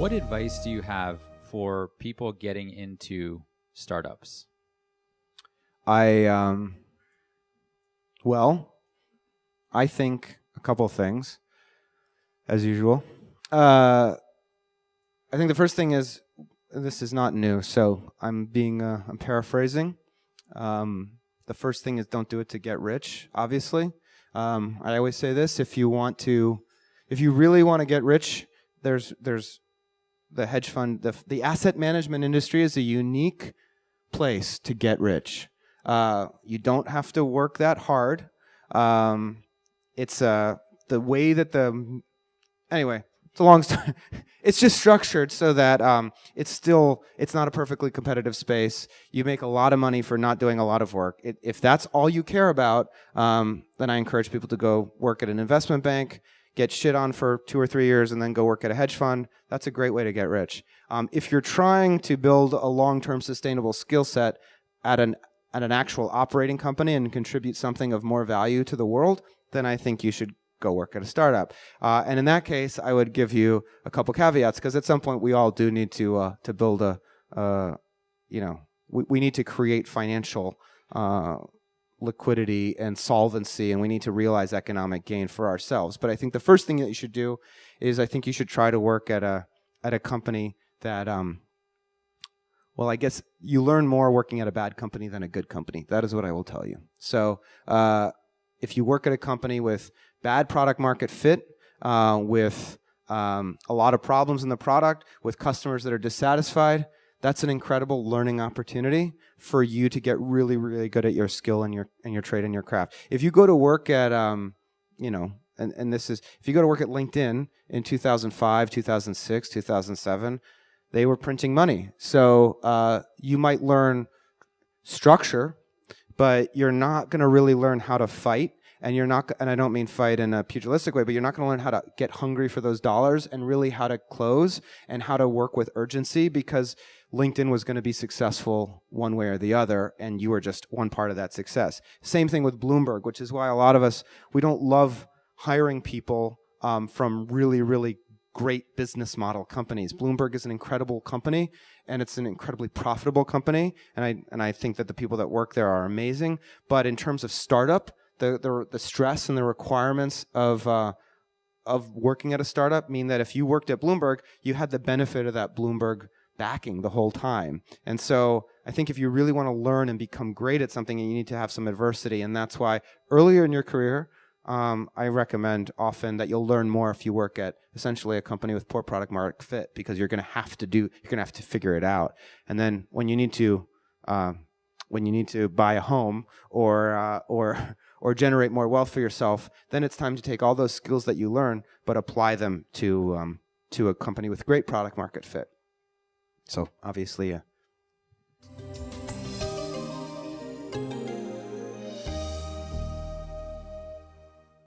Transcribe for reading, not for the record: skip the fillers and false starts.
What advice do you have for people getting into startups? I think a couple of things, as usual. I think the first thing is, this is not new, so I'm paraphrasing. The first thing is, don't do it to get rich, obviously. I always say this: if you really want to get rich, there's the hedge fund, the asset management industry is a unique place to get rich. You don't have to work that hard. It's the way that anyway, it's a long story. It's just structured so that it's not a perfectly competitive space. You make a lot of money for not doing a lot of work. If that's all you care about, then I encourage people to go work at an investment bank, get shit on for 2 or 3 years, and then go work at a hedge fund. That's a great way to get rich. If you're trying to build a long-term sustainable skill set at an actual operating company and contribute something of more value to the world, then I think you should go work at a startup. And in that case, I would give you a couple caveats, because at some point we all do need to build we need to create financial liquidity and solvency, and we need to realize economic gain for ourselves. But I think the first thing that you should do is, I think you should try to work at a company that I guess you learn more working at a bad company than a good company. That is what I will tell you. So if you work at a company with bad product market fit, with a lot of problems in the product, with customers that are dissatisfied, that's an incredible learning opportunity for you to get really, really good at your skill and your trade and your craft. If you go to work at, if you go to work at LinkedIn in 2005, 2006, 2007, they were printing money. So you might learn structure, but you're not going to really learn how to fight. And I don't mean fight in a pugilistic way, but you're not going to learn how to get hungry for those dollars and really how to close and how to work with urgency, because LinkedIn was going to be successful one way or the other, and you were just one part of that success. Same thing with Bloomberg, which is why a lot of us, we don't love hiring people from really, really great business model companies. Bloomberg is an incredible company, and it's an incredibly profitable company, and I think that the people that work there are amazing. But in terms of startup, the stress and the requirements of working at a startup mean that if you worked at Bloomberg, you had the benefit of that Bloomberg backing the whole time. And so I think if you really want to learn and become great at something, you need to have some adversity. And that's why earlier in your career, I recommend often that you'll learn more if you work at essentially a company with poor product market fit, because you're going to have to figure it out. And then when you need to buy a home or generate more wealth for yourself, then it's time to take all those skills that you learn, but apply them to a company with great product market fit. So obviously